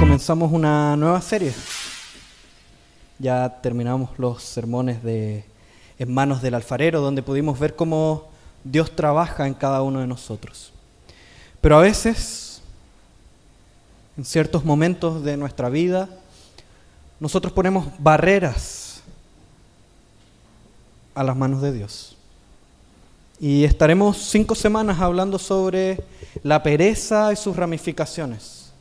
comenzamos una nueva serie. Ya terminamos los sermones de En manos del alfarero, donde pudimos ver cómo Dios trabaja en cada uno de nosotros. Pero a veces, en ciertos momentos de nuestra vida, nosotros ponemos barreras a las manos de Dios. Y estaremos 5 semanas hablando sobre la pereza y sus ramificaciones.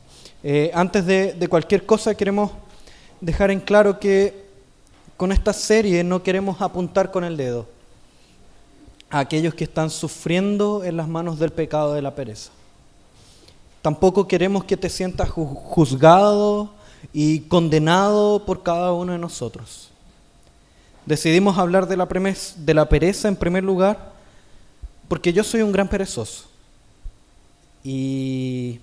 Antes de cualquier cosa queremos dejar en claro que con esta serie no queremos apuntar con el dedo a aquellos que están sufriendo en las manos del pecado de la pereza. Tampoco queremos que te sientas juzgado y condenado por cada uno de nosotros. Decidimos hablar de la pereza en primer lugar porque yo soy un gran perezoso. E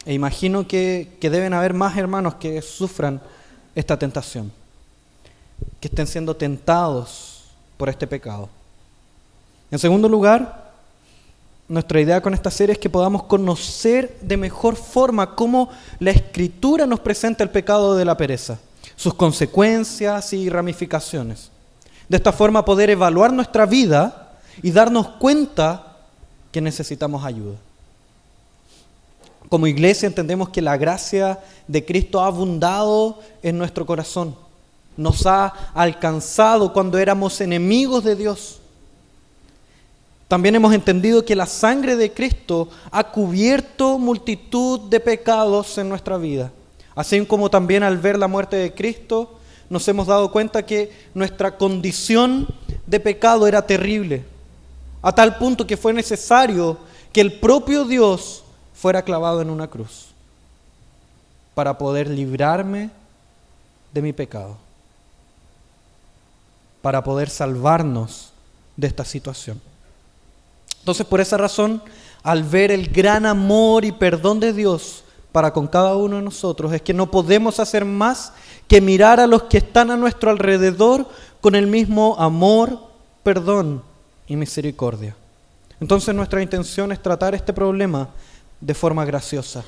imagino que deben haber más hermanos que sufran esta tentación, que estén siendo tentados por este pecado. En segundo lugar, nuestra idea con esta serie es que podamos conocer de mejor forma cómo la Escritura nos presenta el pecado de la pereza, sus consecuencias y ramificaciones. De esta forma poder evaluar nuestra vida y darnos cuenta que necesitamos ayuda. Como iglesia entendemos que la gracia de Cristo ha abundado en nuestro corazón. Nos ha alcanzado cuando éramos enemigos de Dios. También hemos entendido que la sangre de Cristo ha cubierto multitud de pecados en nuestra vida. Así como también al ver la muerte de Cristo, nos hemos dado cuenta que nuestra condición de pecado era terrible, a tal punto que fue necesario que el propio Dios fuera clavado en una cruz para poder librarme de mi pecado, para poder salvarnos de esta situación. Entonces, por esa razón, al ver el gran amor y perdón de Dios para con cada uno de nosotros, es que no podemos hacer más que mirar a los que están a nuestro alrededor con el mismo amor, perdón y misericordia. Entonces, nuestra intención es tratar este problema de forma graciosa.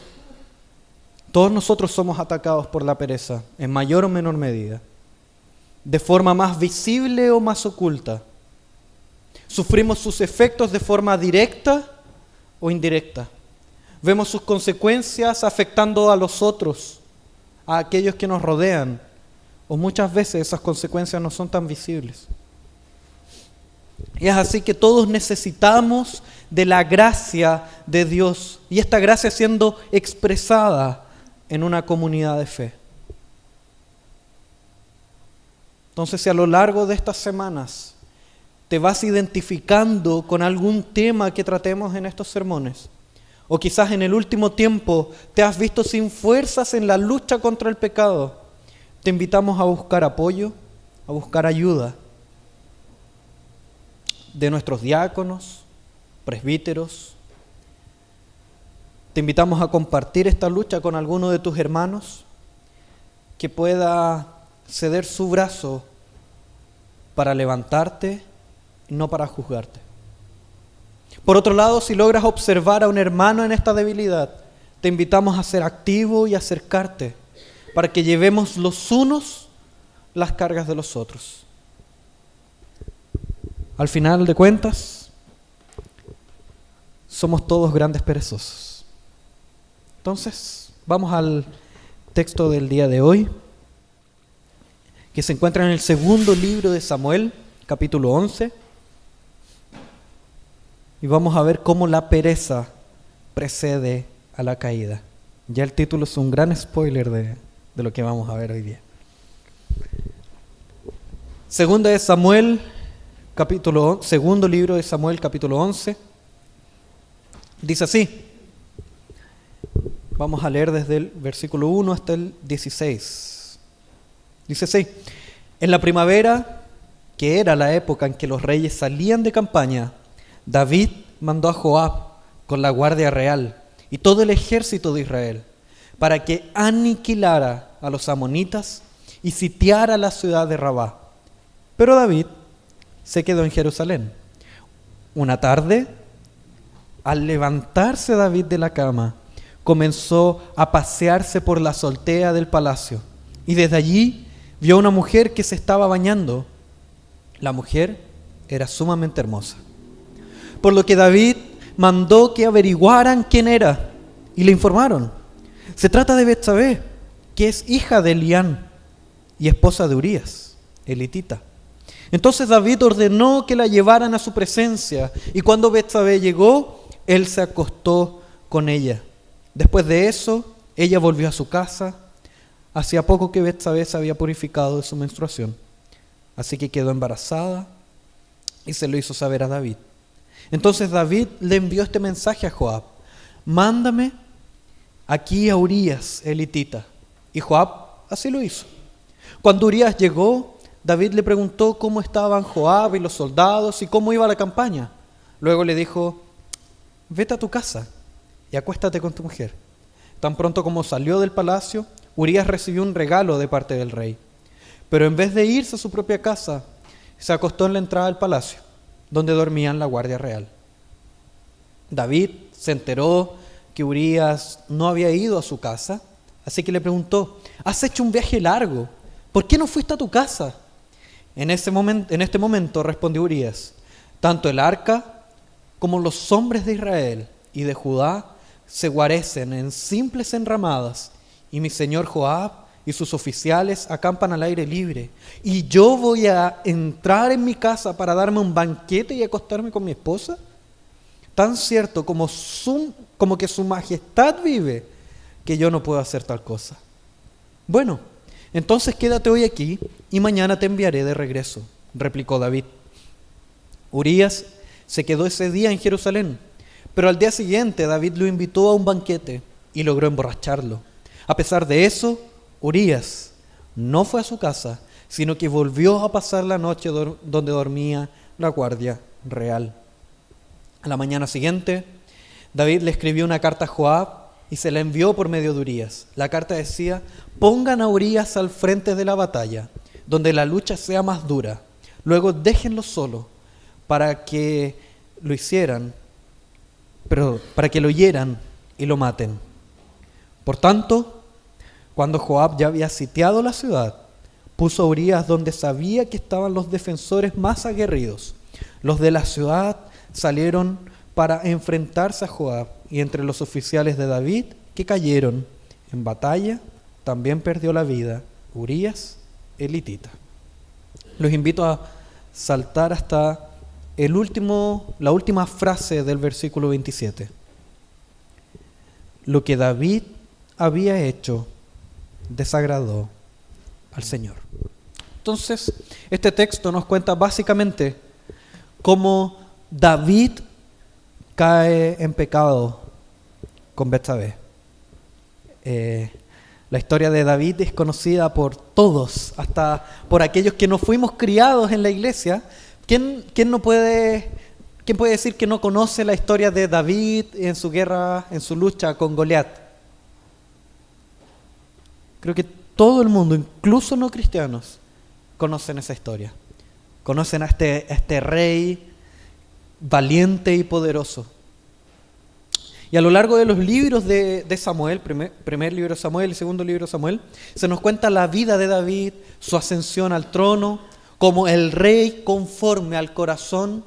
Todos nosotros somos atacados por la pereza, en mayor o menor medida, de forma más visible o más oculta. Sufrimos sus efectos de forma directa o indirecta. Vemos sus consecuencias afectando a los otros, a aquellos que nos rodean, o muchas veces esas consecuencias no son tan visibles. Y es así que todos necesitamos de la gracia de Dios, y esta gracia siendo expresada en una comunidad de fe. Entonces, si a lo largo de estas semanas te vas identificando con algún tema que tratemos en estos sermones, o quizás en el último tiempo te has visto sin fuerzas en la lucha contra el pecado, te invitamos a buscar apoyo, a buscar ayuda de nuestros diáconos, presbíteros. Te invitamos a compartir esta lucha con alguno de tus hermanos que pueda ceder su brazo para levantarte y no para juzgarte. Por otro lado, si logras observar a un hermano en esta debilidad, te invitamos a ser activo y acercarte para que llevemos los unos las cargas de los otros. Al final de cuentas, somos todos grandes perezosos. Entonces, vamos al texto del día de hoy, que se encuentra en el segundo libro de Samuel, capítulo 11. Y vamos a ver cómo la pereza precede a la caída. Ya el título es un gran spoiler de lo que vamos a ver hoy día. Segundo libro de Samuel, capítulo 11. Dice así. Vamos a leer desde el versículo 1 hasta el 16. Dice así: en la primavera, que era la época en que los reyes salían de campaña, David mandó a Joab con la guardia real y todo el ejército de Israel para que aniquilara a los amonitas y sitiara la ciudad de Rabá. Pero David se quedó en Jerusalén. Una tarde, al levantarse David de la cama, comenzó a pasearse por la azotea del palacio y desde allí vio a una mujer que se estaba bañando. La mujer era sumamente hermosa, por lo que David mandó que averiguaran quién era y le informaron. Se trata de Betsabé, que es hija de Elián y esposa de Urías, elitita. Entonces David ordenó que la llevaran a su presencia y cuando Betsabé llegó, él se acostó con ella. Después de eso, ella volvió a su casa. Hacía poco que Betsabé se había purificado de su menstruación, así que quedó embarazada y se lo hizo saber a David. Entonces David le envió este mensaje a Joab: mándame aquí a Urías, elitita. Y Joab así lo hizo. Cuando Urías llegó, David le preguntó cómo estaban Joab y los soldados y cómo iba la campaña. Luego le dijo: vete a tu casa y acuéstate con tu mujer. Tan pronto como salió del palacio, Urías recibió un regalo de parte del rey. Pero en vez de irse a su propia casa, se acostó en la entrada del palacio, donde dormían la guardia real. David se enteró que Urías no había ido a su casa, así que le preguntó: has hecho un viaje largo, ¿por qué no fuiste a tu casa? En este momento respondió Urías: tanto el arca como los hombres de Israel y de Judá se guarecen en simples enramadas, y mi señor Joab y sus oficiales acampan al aire libre, y yo voy a entrar en mi casa para darme un banquete y acostarme con mi esposa. Tan cierto como que su majestad vive, que yo no puedo hacer tal cosa. Bueno, entonces quédate hoy aquí y mañana te enviaré de regreso, replicó David. Urías se quedó ese día en Jerusalén, pero al día siguiente David lo invitó a un banquete y logró emborracharlo. A pesar de eso, Urías no fue a su casa, sino que volvió a pasar la noche donde dormía la guardia real. A la mañana siguiente, David le escribió una carta a Joab y se la envió por medio de Urías. La carta decía: pongan a Urías al frente de la batalla, donde la lucha sea más dura. Luego déjenlo solo para que lo hieran y lo maten. Por tanto, cuando Joab ya había sitiado la ciudad, puso a Urías donde sabía que estaban los defensores más aguerridos. Los de la ciudad salieron para enfrentarse a Joab, y entre los oficiales de David que cayeron en batalla, también perdió la vida Urías, elitita. Los invito a saltar hasta la última frase del versículo 27. Lo que David había hecho desagradó al Señor. Entonces, este texto nos cuenta básicamente cómo David cae en pecado con Betsabé. La historia de David es conocida por todos, hasta por aquellos que no fuimos criados en la iglesia. ¿Quién puede decir que no conoce la historia de David en su guerra, en su lucha con Goliat? Creo que todo el mundo, incluso no cristianos, conocen esa historia. Conocen a este rey valiente y poderoso. Y a lo largo de los libros de Samuel, primer libro de Samuel y segundo libro de Samuel, se nos cuenta la vida de David, su ascensión al trono, como el rey conforme al corazón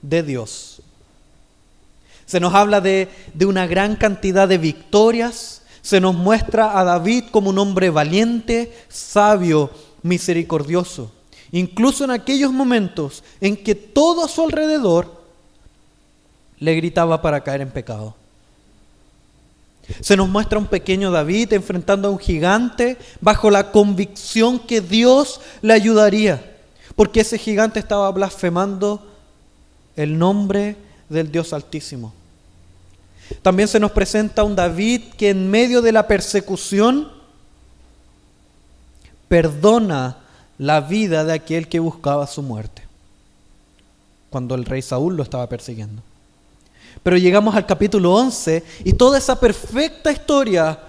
de Dios. Se nos habla de una gran cantidad de victorias. Se nos muestra a David como un hombre valiente, sabio, misericordioso. Incluso en aquellos momentos en que todo a su alrededor le gritaba para caer en pecado. Se nos muestra un pequeño David enfrentando a un gigante bajo la convicción que Dios le ayudaría, porque ese gigante estaba blasfemando el nombre del Dios Altísimo. También se nos presenta un David que en medio de la persecución perdona la vida de aquel que buscaba su muerte, cuando el rey Saúl lo estaba persiguiendo. Pero llegamos al capítulo 11 y toda esa perfecta historia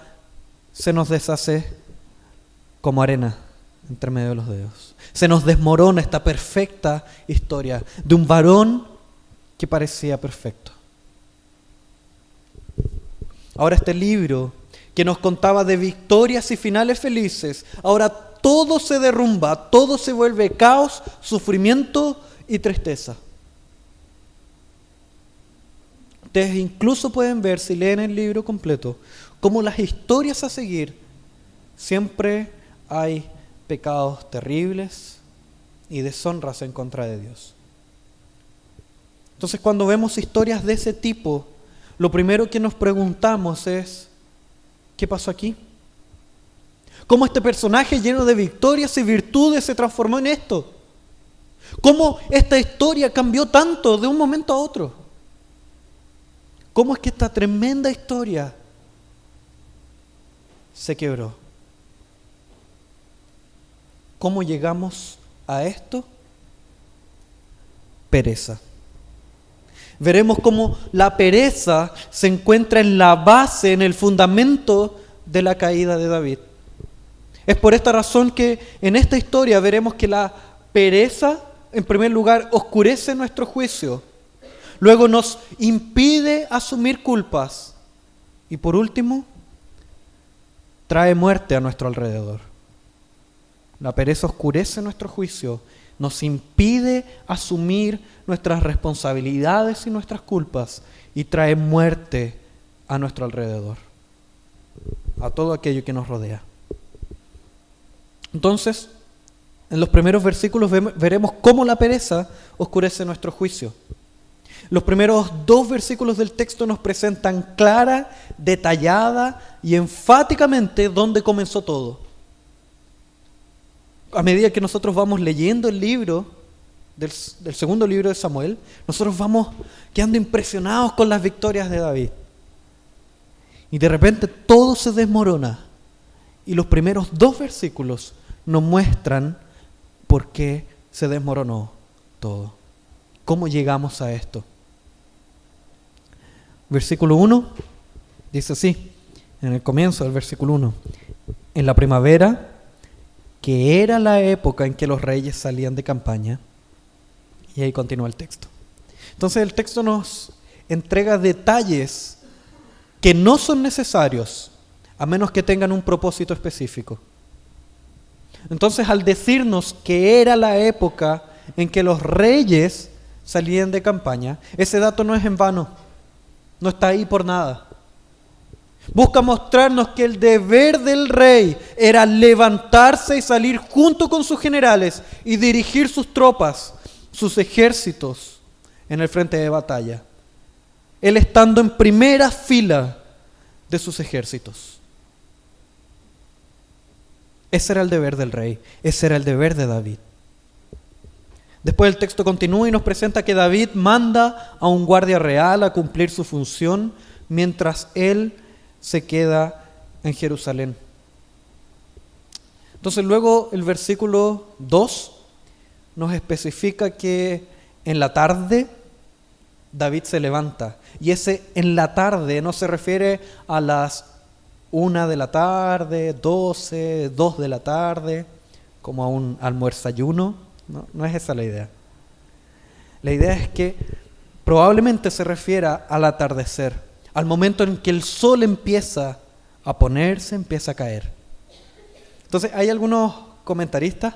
se nos deshace como arena entre medio de los dedos. Se nos desmorona esta perfecta historia de un varón que parecía perfecto. Ahora este libro que nos contaba de victorias y finales felices, ahora todo se derrumba, todo se vuelve caos, sufrimiento y tristeza. Ustedes incluso pueden ver, si leen el libro completo, cómo las historias a seguir siempre hay pecados terribles y deshonras en contra de Dios. Entonces, cuando vemos historias de ese tipo, lo primero que nos preguntamos es, ¿qué pasó aquí? ¿Cómo este personaje lleno de victorias y virtudes se transformó en esto? ¿Cómo esta historia cambió tanto de un momento a otro? ¿Cómo es que esta tremenda historia se quebró? ¿Cómo llegamos a esto? Pereza. Veremos cómo la pereza se encuentra en la base, en el fundamento de la caída de David. Es por esta razón que en esta historia veremos que la pereza, en primer lugar, oscurece nuestro juicio. Luego nos impide asumir culpas. Y por último, trae muerte a nuestro alrededor. La pereza oscurece nuestro juicio, nos impide asumir nuestras responsabilidades y nuestras culpas y trae muerte a nuestro alrededor, a todo aquello que nos rodea. Entonces, en los primeros versículos veremos cómo la pereza oscurece nuestro juicio. Los primeros 2 versículos del texto nos presentan clara, detallada y enfáticamente dónde comenzó todo. A medida que nosotros vamos leyendo el libro, del segundo libro de Samuel, nosotros vamos quedando impresionados con las victorias de David. Y de repente todo se desmorona. Y los primeros 2 versículos nos muestran por qué se desmoronó todo. ¿Cómo llegamos a esto? Versículo 1 dice así, en el comienzo del versículo 1. En la primavera, que era la época en que los reyes salían de campaña, y ahí continúa el texto. Entonces el texto nos entrega detalles que no son necesarios, a menos que tengan un propósito específico. Entonces, al decirnos que era la época en que los reyes salían de campaña, ese dato no es en vano, no está ahí por nada. Busca mostrarnos que el deber del rey era levantarse y salir junto con sus generales y dirigir sus tropas, sus ejércitos en el frente de batalla. Él estando en primera fila de sus ejércitos. Ese era el deber del rey, ese era el deber de David. Después el texto continúa y nos presenta que David manda a un guardia real a cumplir su función mientras él se queda en Jerusalén. Entonces luego el versículo 2 nos especifica que en la tarde David se levanta. Y ese en la tarde no se refiere a las 1 de la tarde, 12, 2 de la tarde, como a un almuerzayuno. No es esa la idea. La idea es que probablemente se refiera al atardecer, al momento en que el sol empieza a ponerse, empieza a caer. Entonces hay algunos comentaristas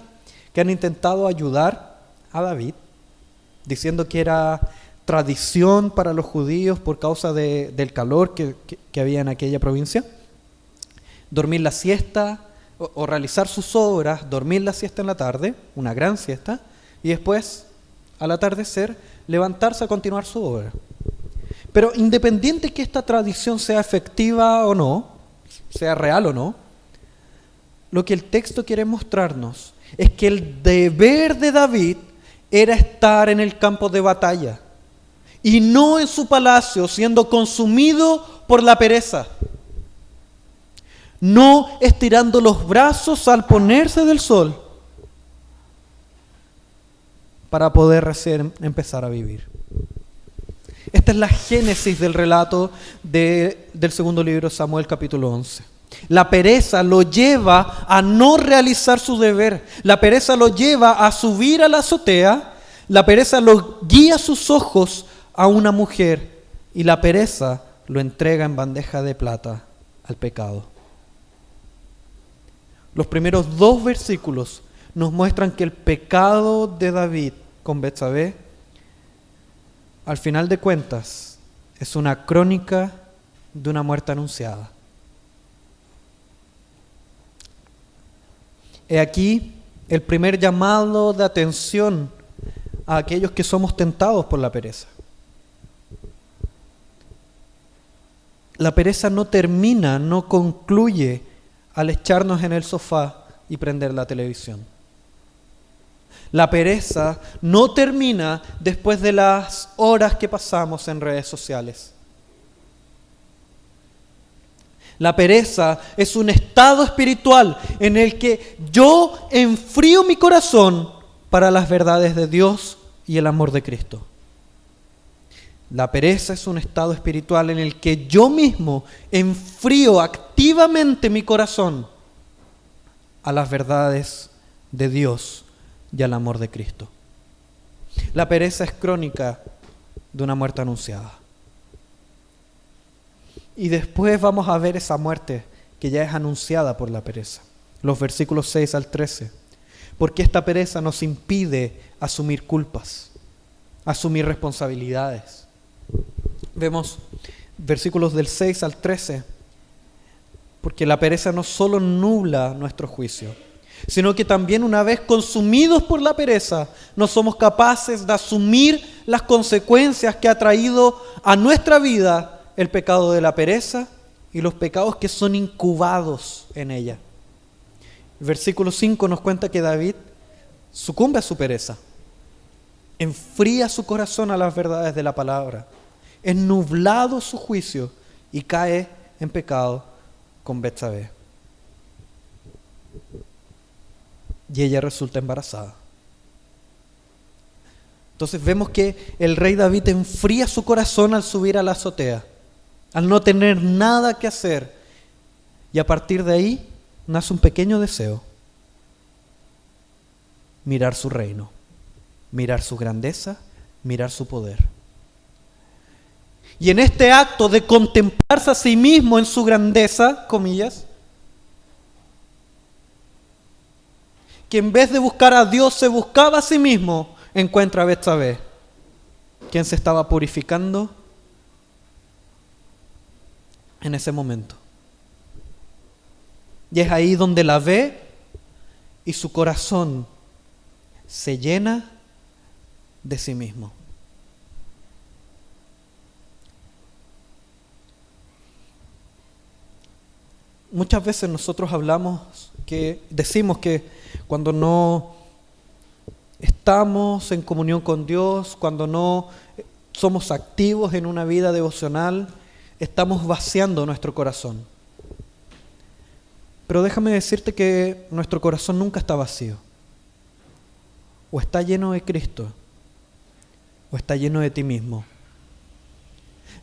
que han intentado ayudar a David, diciendo que era tradición para los judíos por causa del calor que había en aquella provincia, dormir la siesta o realizar sus obras, dormir la siesta en la tarde, una gran siesta, y después, al atardecer, levantarse a continuar su obra. Pero independiente que esta tradición sea efectiva o no, sea real o no, lo que el texto quiere mostrarnos es que el deber de David era estar en el campo de batalla y no en su palacio siendo consumido por la pereza, no estirando los brazos al ponerse del sol para poder recién empezar a vivir. Esta es la génesis del relato del segundo libro de Samuel, capítulo 11. La pereza lo lleva a no realizar su deber. La pereza lo lleva a subir a la azotea. La pereza lo guía sus ojos a una mujer. Y la pereza lo entrega en bandeja de plata al pecado. Los primeros 2 versículos nos muestran que el pecado de David con Betsabé, al final de cuentas, es una crónica de una muerte anunciada. He aquí el primer llamado de atención a aquellos que somos tentados por la pereza. La pereza no termina, no concluye al echarnos en el sofá y prender la televisión. La pereza no termina después de las horas que pasamos en redes sociales. La pereza es un estado espiritual en el que yo enfrío mi corazón para las verdades de Dios y el amor de Cristo. La pereza es un estado espiritual en el que yo mismo enfrío activamente mi corazón a las verdades de Dios y al amor de Cristo. La pereza es crónica de una muerte anunciada. Y después vamos a ver esa muerte que ya es anunciada por la pereza. Los versículos 6 al 13. Porque esta pereza nos impide asumir culpas, asumir responsabilidades. Vemos versículos del 6 al 13. Porque la pereza no solo nubla nuestro juicio, sino que también una vez consumidos por la pereza, no somos capaces de asumir las consecuencias que ha traído a nuestra vida el pecado de la pereza y los pecados que son incubados en ella. El versículo 5 nos cuenta que David sucumbe a su pereza, enfría su corazón a las verdades de la palabra, es nublado su juicio y cae en pecado con Betsabé. Y ella resulta embarazada. Entonces vemos que el rey David enfría su corazón al subir a la azotea, al no tener nada que hacer. Y a partir de ahí nace un pequeño deseo: mirar su reino, mirar su grandeza, mirar su poder. Y en este acto de contemplarse a sí mismo en su grandeza, comillas, que en vez de buscar a Dios se buscaba a sí mismo, encuentra a Betsabé, quien se estaba purificando en ese momento. Y es ahí donde la ve y su corazón se llena de sí mismo. Muchas veces nosotros decimos que cuando no estamos en comunión con Dios, cuando no somos activos en una vida devocional, estamos vaciando nuestro corazón. Pero déjame decirte que nuestro corazón nunca está vacío. O está lleno de Cristo, o está lleno de ti mismo.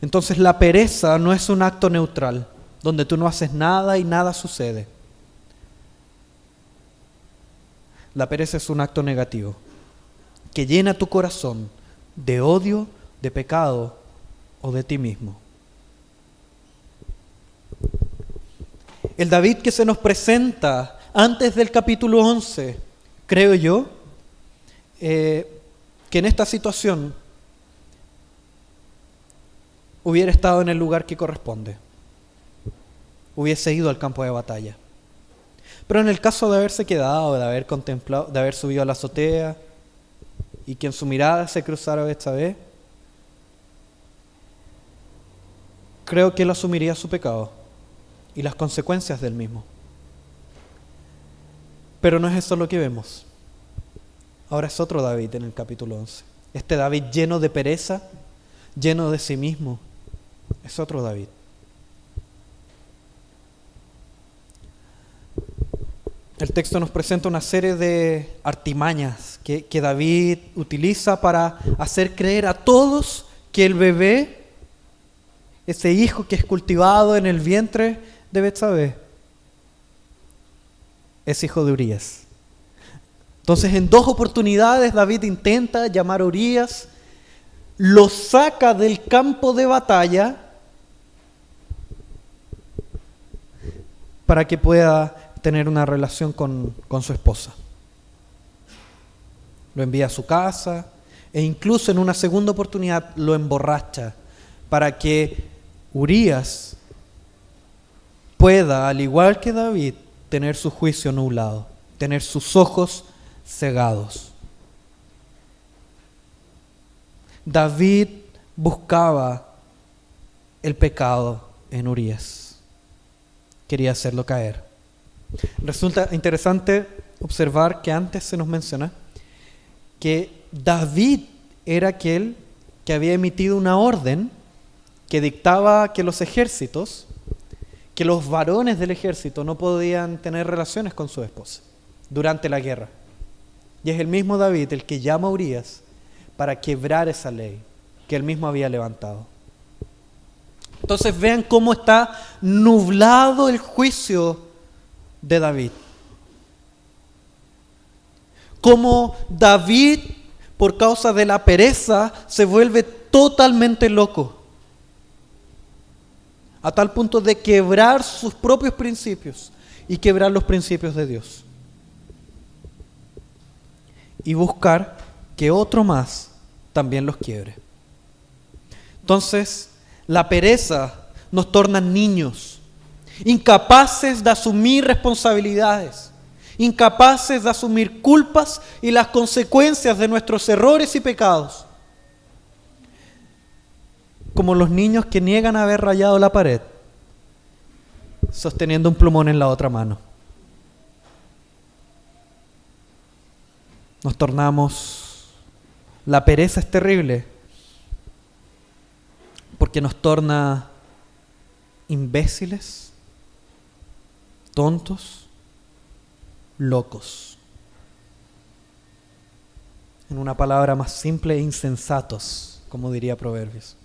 Entonces la pereza no es un acto neutral, donde tú no haces nada y nada sucede. La pereza es un acto negativo, que llena tu corazón de odio, de pecado o de ti mismo. El David que se nos presenta antes del capítulo 11, creo yo, que en esta situación hubiera estado en el lugar que corresponde, hubiese ido al campo de batalla. Pero en el caso de haberse quedado, de haber contemplado, de haber subido a la azotea y que en su mirada se cruzara Betsabé, creo que él asumiría su pecado y las consecuencias del mismo. Pero no es eso lo que vemos. Ahora es otro David en el capítulo 11. Este David lleno de pereza, lleno de sí mismo, es otro David. El texto nos presenta una serie de artimañas que David utiliza para hacer creer a todos que el bebé, ese hijo que es cultivado en el vientre de Betsabé, es hijo de Urías. Entonces, en 2 oportunidades David intenta llamar a Urías, lo saca del campo de batalla para que pueda tener una relación con su esposa. Lo envía a su casa e incluso en una segunda oportunidad lo emborracha para que Urías pueda, al igual que David, tener su juicio nublado, tener sus ojos cegados. David buscaba el pecado en Urías. Quería hacerlo caer. Resulta interesante observar que antes se nos menciona que David era aquel que había emitido una orden que dictaba que los ejércitos, que los varones del ejército no podían tener relaciones con su esposa durante la guerra. Y es el mismo David el que llama a Urías para quebrar esa ley que él mismo había levantado. Entonces vean cómo está nublado el juicio de David. Cómo David, por causa de la pereza, se vuelve totalmente loco, a tal punto de quebrar sus propios principios y quebrar los principios de Dios. Y buscar que otro más también los quiebre. Entonces, la pereza nos torna niños, incapaces de asumir responsabilidades, incapaces de asumir culpas y las consecuencias de nuestros errores y pecados. Como los niños que niegan haber rayado la pared, sosteniendo un plumón en la otra mano. Nos tornamos... La pereza es terrible porque nos torna imbéciles, tontos, locos. En una palabra más simple, insensatos, como diría Proverbios.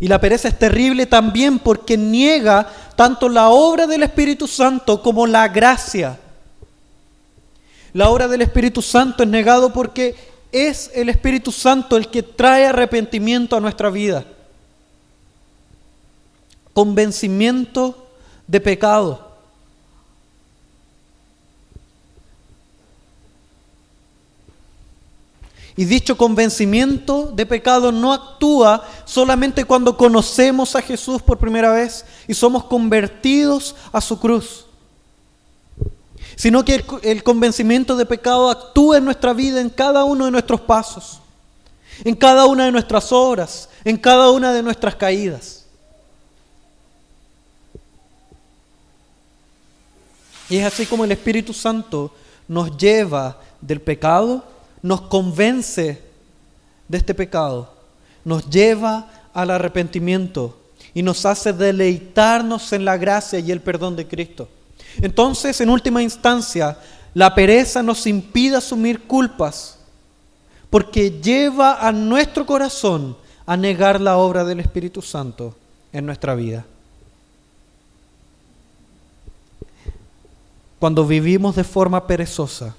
Y la pereza es terrible también porque niega tanto la obra del Espíritu Santo como la gracia. La obra del Espíritu Santo es negado porque es el Espíritu Santo el que trae arrepentimiento a nuestra vida. Convencimiento de pecado. Y dicho convencimiento de pecado no actúa solamente cuando conocemos a Jesús por primera vez y somos convertidos a su cruz, sino que el convencimiento de pecado actúa en nuestra vida, en cada uno de nuestros pasos, en cada una de nuestras obras, en cada una de nuestras caídas. Y es así como el Espíritu Santo nos lleva del pecado, nos convence de este pecado, nos lleva al arrepentimiento y nos hace deleitarnos en la gracia y el perdón de Cristo. Entonces, en última instancia, la pereza nos impide asumir culpas porque lleva a nuestro corazón a negar la obra del Espíritu Santo en nuestra vida. Cuando vivimos de forma perezosa,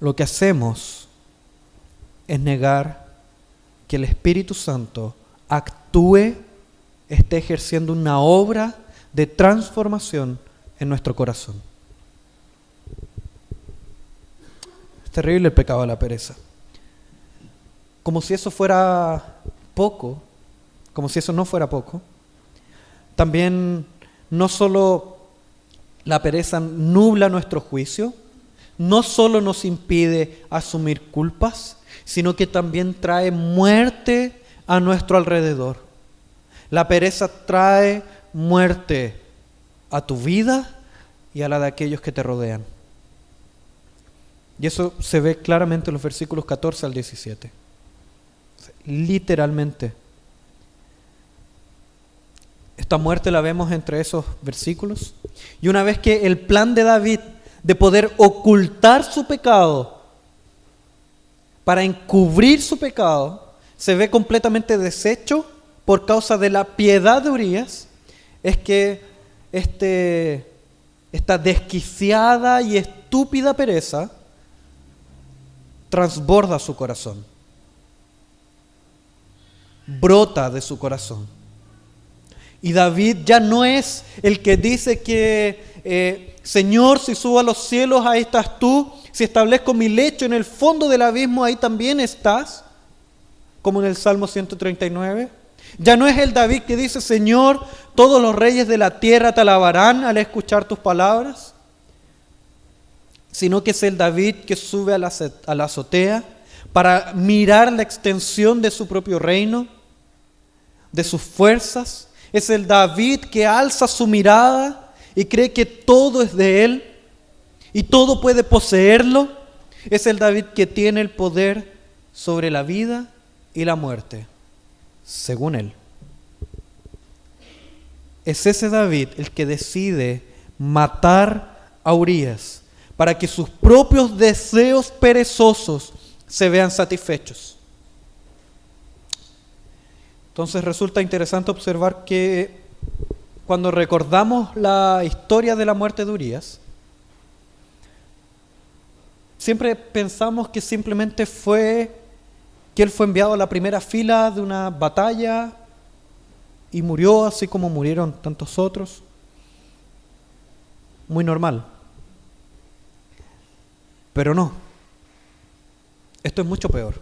lo que hacemos es negar que el Espíritu Santo actúe, esté ejerciendo una obra de transformación en nuestro corazón. Es terrible el pecado de la pereza. Como si eso fuera poco, como si eso no fuera poco, también no solo la pereza nubla nuestro juicio, no solo nos impide asumir culpas, sino que también trae muerte a nuestro alrededor. La pereza trae muerte a tu vida y a la de aquellos que te rodean. Y eso se ve claramente en los versículos 14 al 17. Literalmente. Esta muerte la vemos entre esos versículos. Y una vez que el plan de David de poder ocultar su pecado para encubrir su pecado se ve completamente deshecho por causa de la piedad de Urías, es que esta desquiciada y estúpida pereza transborda su corazón, brota de su corazón Y David ya no es el que dice que, Señor, si subo a los cielos, ahí estás tú. Si establezco mi lecho en el fondo del abismo, ahí también estás. Como en el Salmo 139. Ya no es el David que dice, Señor, todos los reyes de la tierra te alabarán al escuchar tus palabras. Sino que es el David que sube a la azotea para mirar la extensión de su propio reino, de sus fuerzas. Es el David que alza su mirada y cree que todo es de él y todo puede poseerlo. Es el David que tiene el poder sobre la vida y la muerte, según él. Es ese David el que decide matar a Urías para que sus propios deseos perezosos se vean satisfechos. Entonces resulta interesante observar que cuando recordamos la historia de la muerte de Urías, siempre pensamos que simplemente fue que él fue enviado a la primera fila de una batalla y murió así como murieron tantos otros. Muy normal. Pero no. Esto es mucho peor.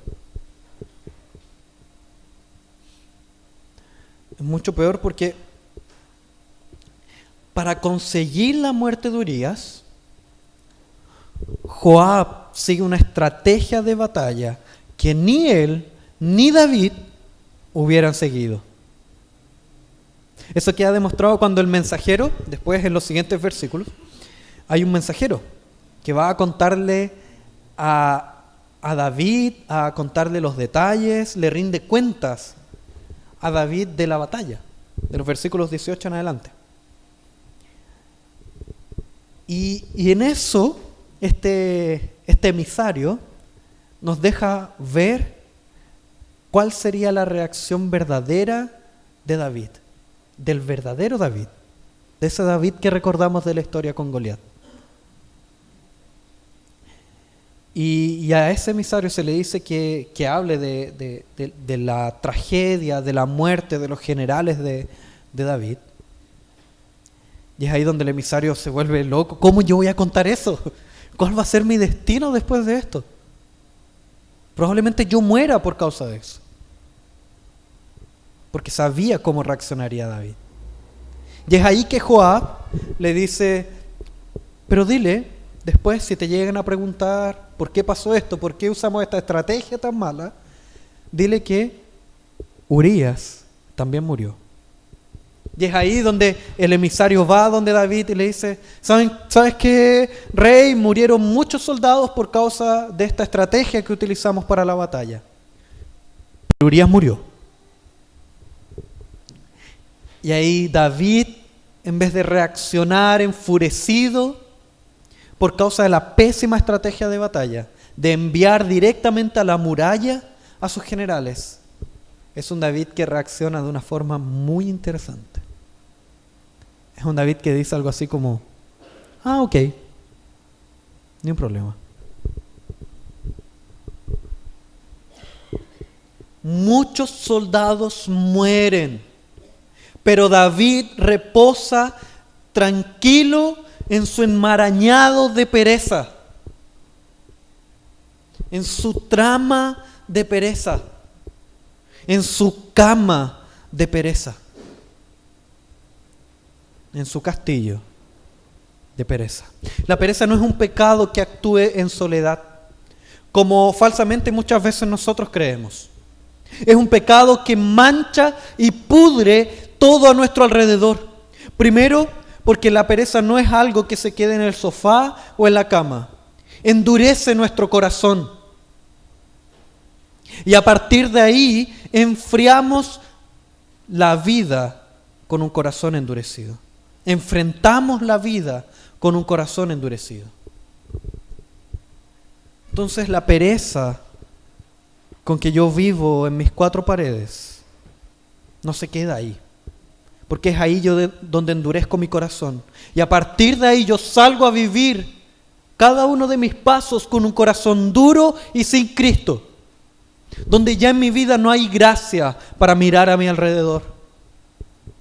Es mucho peor porque para conseguir la muerte de Urías, Joab sigue una estrategia de batalla que ni él ni David hubieran seguido. Eso queda demostrado cuando el mensajero, después en los siguientes versículos, hay un mensajero que va a contarle a David, a contarle los detalles, le rinde cuentas a David de la batalla, de los versículos 18 en adelante. Y en eso, este emisario nos deja ver cuál sería la reacción verdadera de David, del verdadero David, de ese David que recordamos de la historia con Goliat. Y a ese emisario se le dice que hable de la tragedia, de la muerte de los generales de David. Y es ahí donde el emisario se vuelve loco. ¿Cómo yo voy a contar eso? ¿Cuál va a ser mi destino después de esto? Probablemente yo muera por causa de eso. Porque sabía cómo reaccionaría David. Y es ahí que Joab le dice, pero dile, después si te llegan a preguntar por qué pasó esto, por qué usamos esta estrategia tan mala, dile que Urías también murió. Y es ahí donde el emisario va donde David y le dice, ¿sabes qué, rey? Murieron muchos soldados por causa de esta estrategia que utilizamos para la batalla. Pero Urías murió. Y ahí David, en vez de reaccionar enfurecido por causa de la pésima estrategia de batalla, de enviar directamente a la muralla a sus generales, es un David que reacciona de una forma muy interesante. Es un David que dice algo así como, ok, ni un problema. Muchos soldados mueren, pero David reposa tranquilo en su enmarañado de pereza, en su trama de pereza, en su cama de pereza, en su castillo de pereza. La pereza no es un pecado que actúe en soledad, como falsamente muchas veces nosotros creemos. Es un pecado que mancha y pudre todo a nuestro alrededor. Primero, porque la pereza no es algo que se quede en el sofá o en la cama. Endurece nuestro corazón. Y a partir de ahí, enfriamos la vida con un corazón endurecido. Enfrentamos la vida con un corazón endurecido. Entonces la pereza con que yo vivo en mis cuatro paredes no se queda ahí. Porque es ahí donde endurezco mi corazón. Y a partir de ahí yo salgo a vivir cada uno de mis pasos con un corazón duro y sin Cristo. Donde ya en mi vida no hay gracia para mirar a mi alrededor.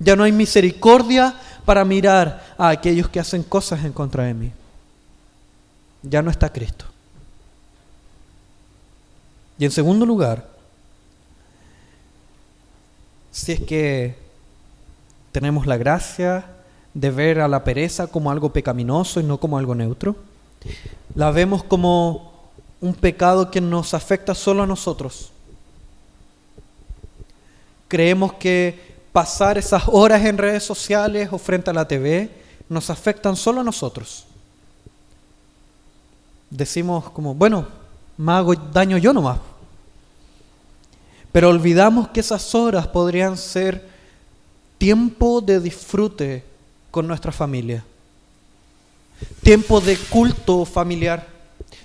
Ya no hay misericordia para mirar a aquellos que hacen cosas en contra de mí. Ya no está Cristo. Y en segundo lugar, si es que tenemos la gracia de ver a la pereza como algo pecaminoso y no como algo neutro, la vemos como un pecado que nos afecta solo a nosotros. Creemos que pasar esas horas en redes sociales o frente a la TV nos afectan solo a nosotros. Decimos como, bueno, me hago daño yo nomás. Pero olvidamos que esas horas podrían ser tiempo de disfrute con nuestra familia, tiempo de culto familiar,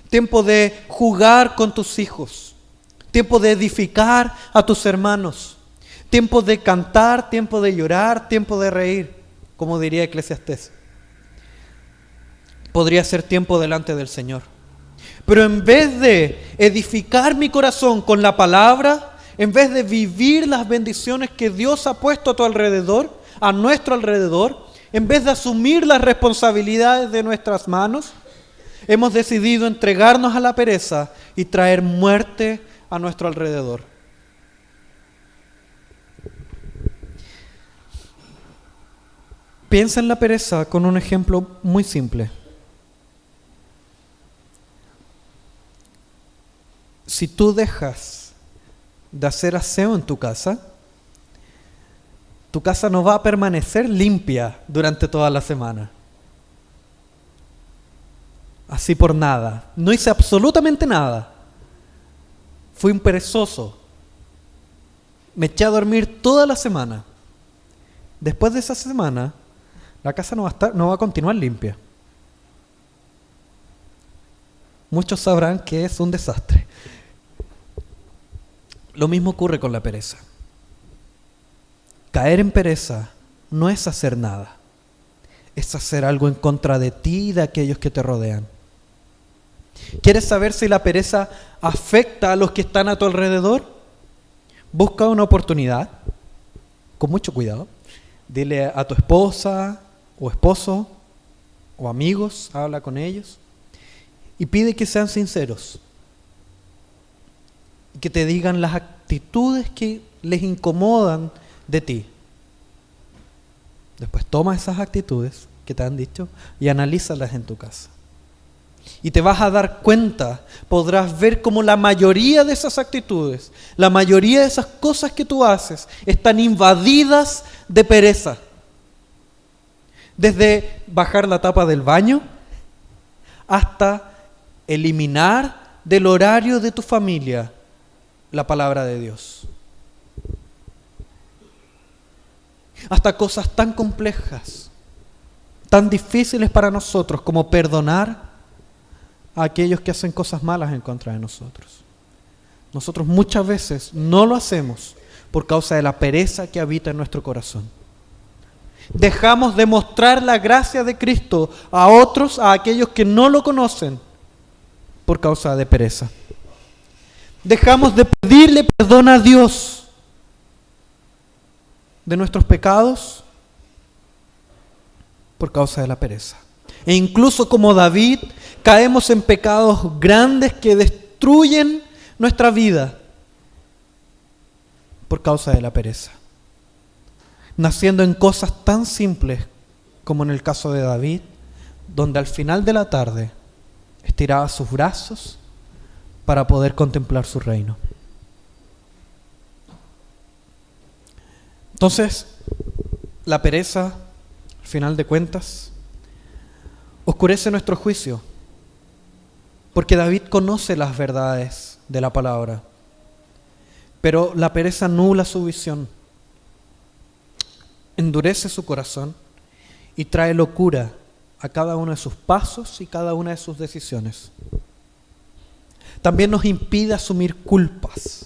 tiempo de jugar con tus hijos, tiempo de edificar a tus hermanos, tiempo de cantar, tiempo de llorar, tiempo de reír, como diría Eclesiastés. Podría ser tiempo delante del Señor. Pero en vez de edificar mi corazón con la palabra, en vez de vivir las bendiciones que Dios ha puesto a tu alrededor, a nuestro alrededor, en vez de asumir las responsabilidades de nuestras manos, hemos decidido entregarnos a la pereza y traer muerte a nuestro alrededor. Piensa en la pereza con un ejemplo muy simple. Si tú dejas de hacer aseo en tu casa no va a permanecer limpia durante toda la semana. Así por nada. No hice absolutamente nada. Fui un perezoso. Me eché a dormir toda la semana. Después de esa semana, la casa no va a continuar limpia. Muchos sabrán que es un desastre. Lo mismo ocurre con la pereza. Caer en pereza no es hacer nada. Es hacer algo en contra de ti y de aquellos que te rodean. ¿Quieres saber si la pereza afecta a los que están a tu alrededor? Busca una oportunidad, con mucho cuidado. Dile a tu esposa o esposo o amigos, habla con ellos y pide que sean sinceros. Que te digan las actitudes que les incomodan de ti. Después toma esas actitudes que te han dicho y analízalas en tu casa. Y te vas a dar cuenta, podrás ver cómo la mayoría de esas actitudes, la mayoría de esas cosas que tú haces, están invadidas de pereza. Desde bajar la tapa del baño hasta eliminar del horario de tu familia la palabra de Dios. Hasta cosas tan complejas, tan difíciles para nosotros como perdonar a aquellos que hacen cosas malas en contra de nosotros. Nosotros muchas veces no lo hacemos por causa de la pereza que habita en nuestro corazón. Dejamos de mostrar la gracia de Cristo a otros, a aquellos que no lo conocen, por causa de pereza. Dejamos de pedirle perdón a Dios de nuestros pecados por causa de la pereza. E incluso como David, caemos en pecados grandes que destruyen nuestra vida por causa de la pereza. Naciendo en cosas tan simples como en el caso de David, donde al final de la tarde estiraba sus brazos para poder contemplar su reino. Entonces, la pereza, al final de cuentas, oscurece nuestro juicio, porque David conoce las verdades de la palabra, pero la pereza nubla su visión, endurece su corazón y trae locura a cada uno de sus pasos y cada una de sus decisiones. También nos impide asumir culpas,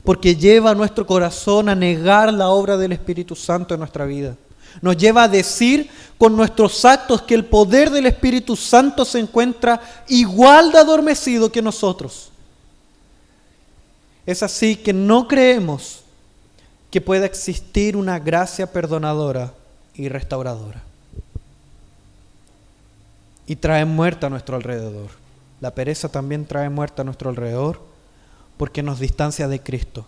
porque lleva a nuestro corazón a negar la obra del Espíritu Santo en nuestra vida. Nos lleva a decir con nuestros actos que el poder del Espíritu Santo se encuentra igual de adormecido que nosotros. Es así que no creemos que pueda existir una gracia perdonadora y restauradora. Y trae muerte a nuestro alrededor. La pereza también trae muerte a nuestro alrededor porque nos distancia de Cristo,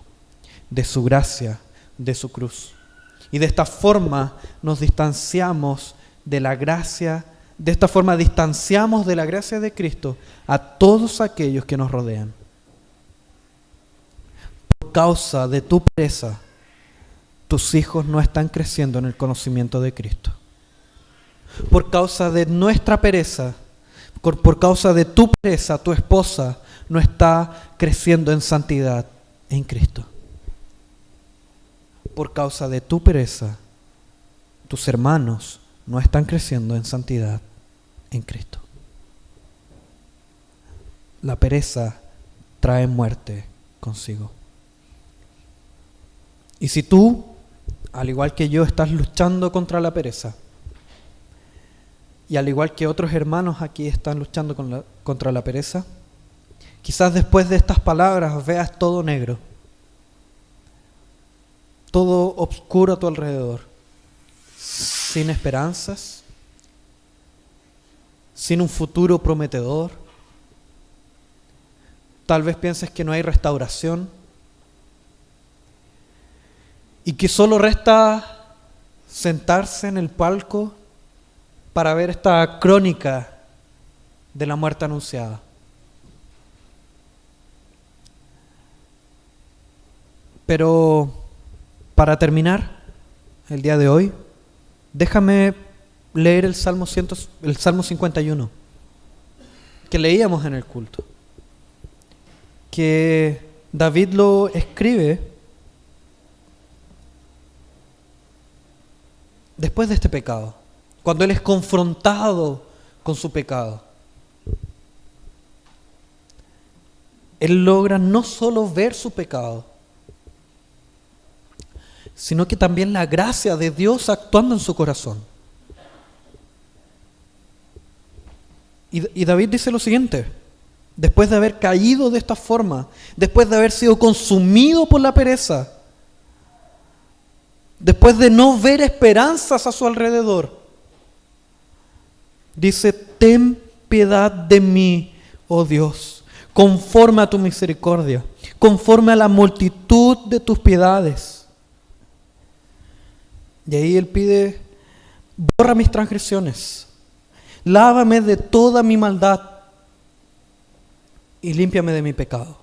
de su gracia, de su cruz. Y de esta forma nos distanciamos de la gracia, de esta forma distanciamos de la gracia de Cristo a todos aquellos que nos rodean. Por causa de tu pereza, tus hijos no están creciendo en el conocimiento de Cristo. Por causa de nuestra pereza, por causa de tu pereza, tu esposa no está creciendo en santidad en Cristo. Por causa de tu pereza, tus hermanos no están creciendo en santidad en Cristo. La pereza trae muerte consigo. Y si tú, al igual que yo, estás luchando contra la pereza, y al igual que otros hermanos aquí están luchando contra la pereza, quizás después de estas palabras veas todo negro, todo oscuro a tu alrededor, sin esperanzas, sin un futuro prometedor. Tal vez pienses que no hay restauración y que solo resta sentarse en el palco para ver esta crónica de la muerte anunciada. Pero para terminar el día de hoy, déjame leer el Salmo 51, que leíamos en el culto, que David lo escribe después de este pecado, cuando él es confrontado con su pecado. Él logra no solo ver su pecado, sino que también la gracia de Dios actuando en su corazón. Y David dice lo siguiente: después de haber caído de esta forma, después de haber sido consumido por la pereza, después de no ver esperanzas a su alrededor, dice: ten piedad de mí, oh Dios, conforme a tu misericordia, conforme a la multitud de tus piedades. Y ahí él pide: borra mis transgresiones, lávame de toda mi maldad y límpiame de mi pecado.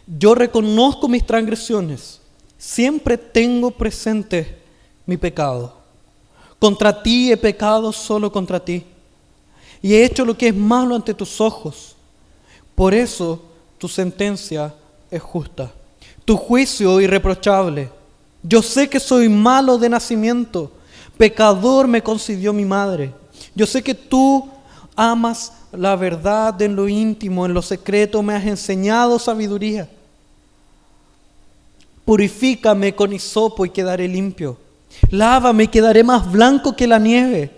Yo reconozco mis transgresiones, siempre tengo presente mi pecado. Contra ti he pecado, solo contra ti, y he hecho lo que es malo ante tus ojos. Por eso tu sentencia es justa, tu juicio irreprochable. Yo sé que soy malo de nacimiento, pecador me concibió mi madre. Yo sé que tú amas la verdad en lo íntimo, en lo secreto me has enseñado sabiduría. Purifícame con hisopo y quedaré limpio. Lávame y quedaré más blanco que la nieve.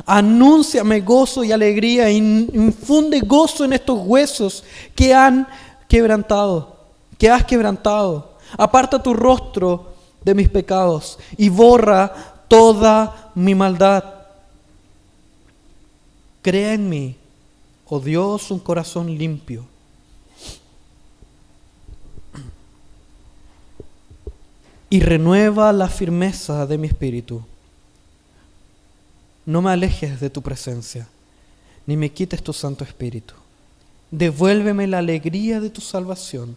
Anúnciame gozo y alegría, infunde gozo en estos huesos que has quebrantado. Aparta tu rostro de mis pecados y borra toda mi maldad. Crea en mí, oh Dios, un corazón limpio. Y renueva la firmeza de mi espíritu. No me alejes de tu presencia, ni me quites tu Santo Espíritu. Devuélveme la alegría de tu salvación,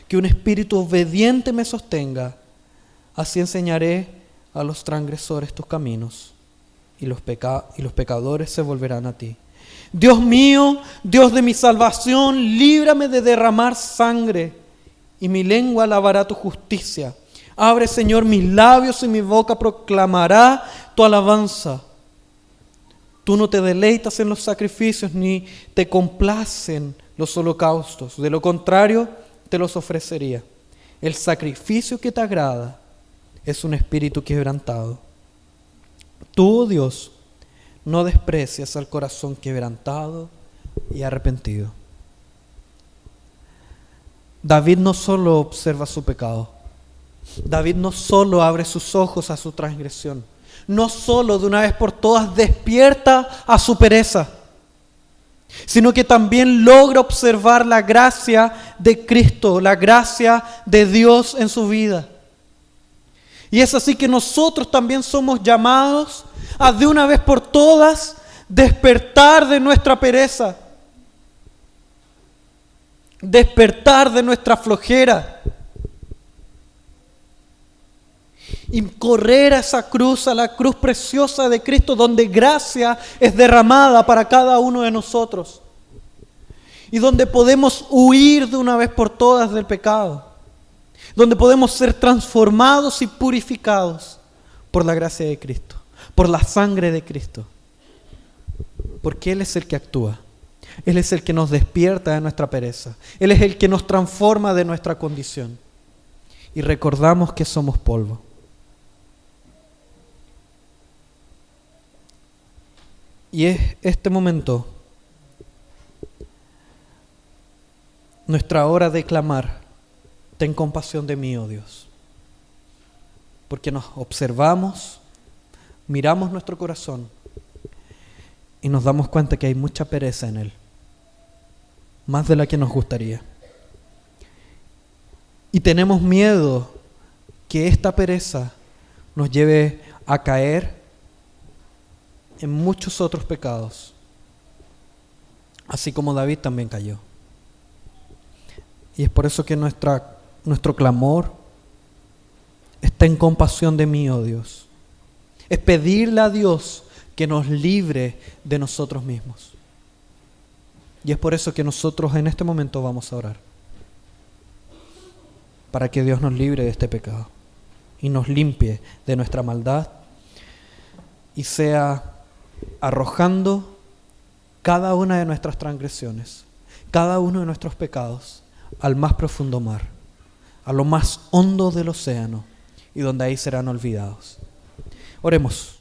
que un espíritu obediente me sostenga. Así enseñaré a los transgresores tus caminos, y los pecadores se volverán a ti. Dios mío, Dios de mi salvación, líbrame de derramar sangre, y mi lengua alabará tu justicia. Abre, Señor, mis labios y mi boca proclamará tu alabanza. Tú no te deleitas en los sacrificios, ni te complacen los holocaustos. De lo contrario, te los ofrecería. El sacrificio que te agrada es un espíritu quebrantado. Tú, oh Dios, no desprecias al corazón quebrantado y arrepentido. David no solo observa su pecado, David no solo abre sus ojos a su transgresión, no solo de una vez por todas despierta a su pereza, sino que también logra observar la gracia de Cristo, la gracia de Dios en su vida. Y es así que nosotros también somos llamados a de una vez por todas despertar de nuestra pereza, despertar de nuestra flojera y correr a esa cruz, a la cruz preciosa de Cristo, donde gracia es derramada para cada uno de nosotros y donde podemos huir de una vez por todas del pecado, donde podemos ser transformados y purificados por la gracia de Cristo, por la sangre de Cristo, porque Él es el que actúa. Él es el que nos despierta de nuestra pereza. Él es el que nos transforma de nuestra condición. Y recordamos que somos polvo. Y es este momento nuestra hora de clamar: ten compasión de mí, oh Dios. Porque nos observamos, miramos nuestro corazón y nos damos cuenta que hay mucha pereza en él. Más de la que nos gustaría. Y tenemos miedo que esta pereza nos lleve a caer en muchos otros pecados, así como David también cayó. Y es por eso que nuestro clamor está en compasión de mí, oh Dios. Es pedirle a Dios que nos libre de nosotros mismos. Y es por eso que nosotros en este momento vamos a orar, para que Dios nos libre de este pecado y nos limpie de nuestra maldad y sea arrojando cada una de nuestras transgresiones, cada uno de nuestros pecados al más profundo mar, a lo más hondo del océano, y donde ahí serán olvidados. Oremos.